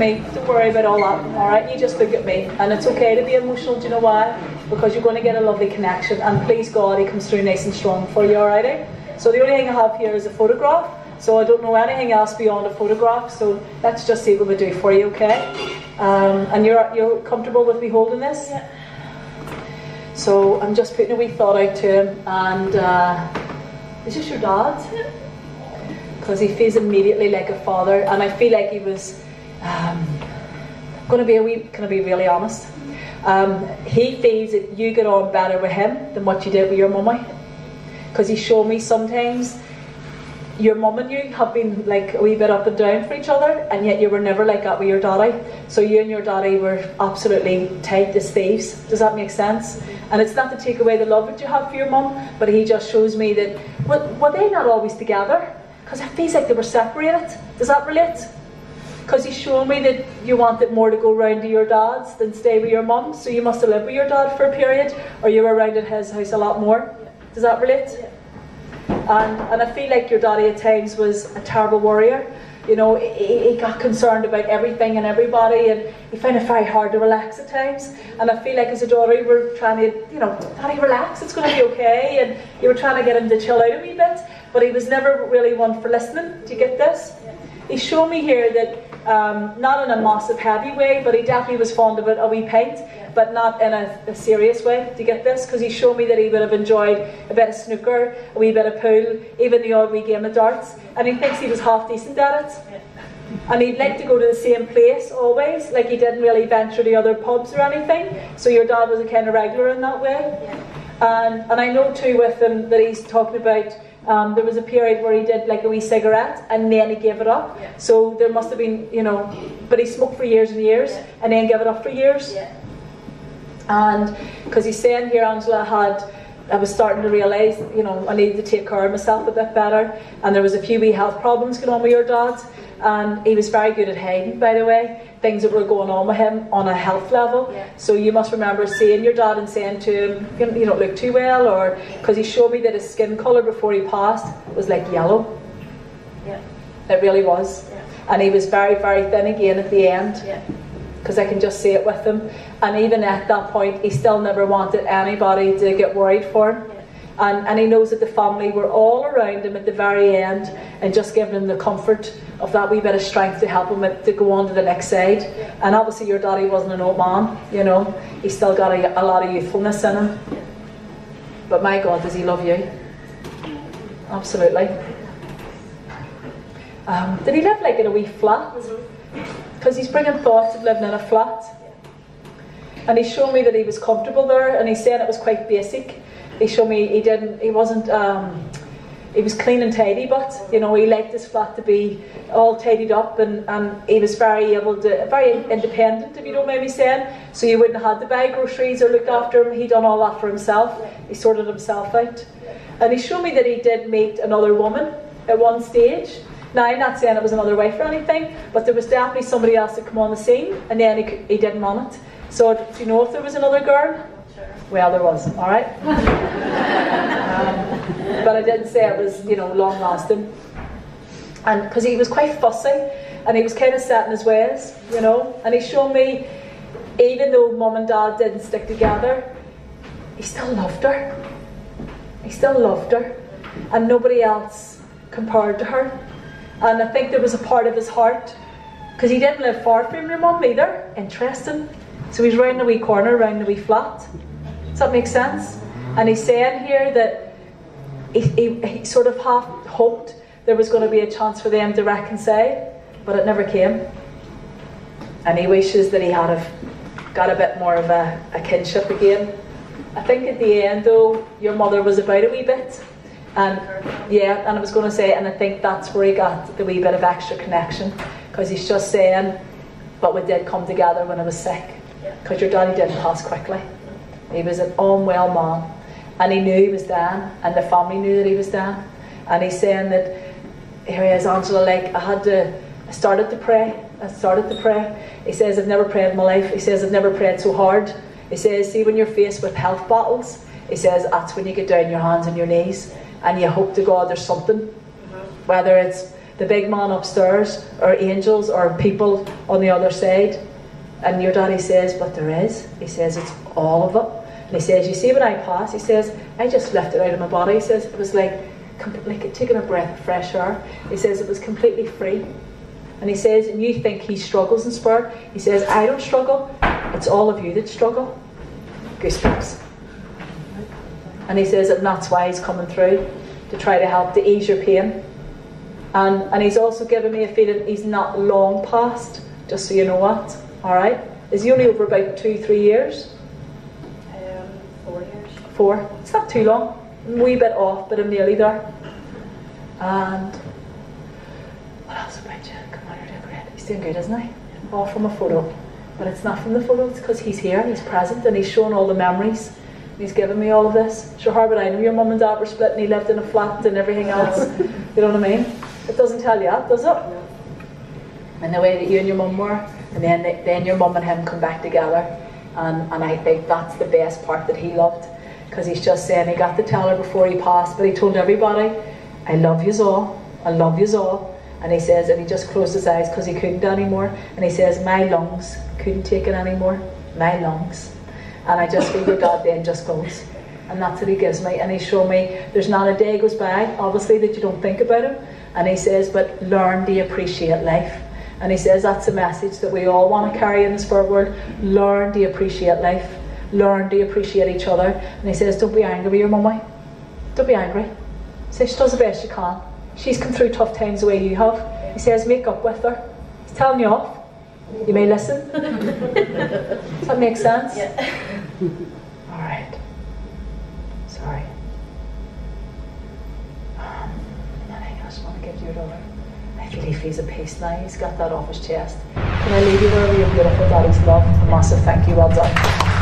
me. Don't worry about all that, alright? You just look at me. And it's okay to be emotional, do you know why? Because you're going to get a lovely connection, and please God, he comes through nice and strong for you, alrighty? So the only thing I have here is a photograph, so I don't know anything else beyond a photograph, so let's just see what we do for you, okay? And you're comfortable with me holding this? Yeah. So I'm just putting a wee thought out to him, and is this your dad? Yeah. Because he feels immediately like a father, and I feel like he was can I be really honest? He feels that you get on better with him than what you did with your mummy, because he showed me sometimes your mum and you have been like a wee bit up and down for each other, and yet you were never like that with your daddy. So you and your daddy were absolutely tight as thieves. Does that make sense? And it's not to take away the love that you have for your mum, but he just shows me that were they not always together? Because it feels like they were separated. Does that relate? Because he's shown me that you wanted more to go round to your dad's than stay with your mum, so you must have lived with your dad for a period, or you were around at his house a lot more. Does that relate? Yeah. And I feel like your daddy at times was a terrible warrior. You know, he got concerned about everything and everybody, and he found it very hard to relax at times. And I feel like as a daughter you were trying to, you know, Daddy, relax, it's going to be okay, and you were trying to get him to chill out a wee bit, but he was never really one for listening. Do you get this? He showed me here that, not in a massive heavy way, but he definitely was fond of it, a wee pint, but not in a serious way. Do you get this? Because he showed me that he would have enjoyed a bit of snooker, a wee bit of pool, even the odd wee game of darts, and he thinks he was half decent at it. And he'd like to go to the same place always, like he didn't really venture to other pubs or anything, so your dad was a kind of regular in that way. And I know too with him that he's talking about, there was a period where he did like a wee cigarette and then he gave it up. So there must have been, you know, but he smoked for years and years and then gave it up for years. And because he's saying here, Angela, I was starting to realise, you know, I needed to take care of myself a bit better, and there was a few wee health problems going on with your dad, and he was very good at hiding, by the way, things that were going on with him on a health level. So you must remember seeing your dad and saying to him, you don't look too well, or because he showed me that his skin colour before he passed was like yellow. It really was. And he was very, very thin again at the end. Because I can just see it with him, and even at that point he still never wanted anybody to get worried for him, and he knows that the family were all around him at the very end and just giving him the comfort of that wee bit of strength to help him to go on to the next side. And obviously your daddy wasn't an old man, you know, he still got a lot of youthfulness in him, but my God, does he love you? Absolutely. Did he live like in a wee flat? Because he's bringing thoughts of living in a flat, and he showed me that he was comfortable there, and he said it was quite basic. He showed me he wasn't he was clean and tidy, but you know, he liked his flat to be all tidied up, and he was very independent, if you don't mind me saying, so you wouldn't have had to buy groceries or look after him. He done all that for himself. He sorted himself out. And he showed me that he did meet another woman at one stage. Now, I'm not saying it was another wife or anything, but there was definitely somebody else that come on the scene, and then he didn't want it. So, do you know if there was another girl? Sure. Well, there was, alright? But I didn't say it was, you know, long lasting. And because he was quite fussy, and he was kind of set in his ways, you know, and he showed me, even though mum and dad didn't stick together, he still loved her. He still loved her, and nobody else compared to her. And I think there was a part of his heart, because he didn't live far from your mum either. Interesting. So he's round the wee corner, round the wee flat. Does that make sense? And he's saying here that he sort of half hoped there was going to be a chance for them to reconcile, but it never came. And he wishes that he had got a bit more of a kinship again. I think at the end though, your mother was about a wee bit. And yeah, and I was going to say, and I think that's where he got the wee bit of extra connection, because he's just saying, but we did come together when I was sick, because your daddy didn't pass quickly. He was an unwell man, and he knew he was dying, and the family knew that he was dying. And he's saying that, here he is, Angela, like I started to pray. He says, I've never prayed in my life. He says, I've never prayed so hard. He says, see, when you're faced with health battles, he says, that's when you get down on your hands and your knees, and you hope to God there's something, whether it's the big man upstairs, or angels, or people on the other side. And your daddy says, but there is. He says, it's all of it. And he says, you see when I pass, he says, I just left it out of my body. He says, it was like taking a breath of fresh air. He says, it was completely free. And he says, and you think he struggles in spirit. He says, I don't struggle. It's all of you that struggle. Goosebumps. And he says, and that's why he's coming through, to try to help, to ease your pain. And he's also given me a feeling he's not long past, just so you know what. Alright? Is he only over about 2-3 years? 4 years. 4. It's not too long. I'm a wee bit off, but I'm nearly there. And what else about you? Come on, you're doing great. He's doing good, isn't he? All from a photo. But it's not from the photo, it's because he's here, he's present, and he's showing all the memories. And he's given me all of this. Sure, how would I know your mum and dad were split and he lived in a flat and everything else? You know what I mean? It doesn't tell you that, does it? And the way that you and your mum were, and then your mum and him come back together. And I think that's the best part that he loved. Because he's just saying, he got to tell her before he passed, but he told everybody, I love yous all, I love yous all. And he says, and he just closed his eyes because he couldn't anymore. And he says, my lungs couldn't take it anymore. My lungs. And I just feel your dad then just goes. And that's what he gives me. And he's shown me, there's not a day goes by, obviously, that you don't think about him. And he says, but learn to appreciate life. And he says, that's the message that we all want to carry in the spirit world. Learn to appreciate life. Learn to appreciate each other. And he says, don't be angry with your mummy. Don't be angry. He says, she does the best she can. She's come through tough times the way you have. He says, make up with her. He's telling you off. You may listen. Does that make sense? Yeah. Alright. Sorry. Anything else I want to give to your daughter? I believe he's a peace now. He's got that off his chest. Can I leave you there with your beautiful daddy's love? A massive thank you. Well done.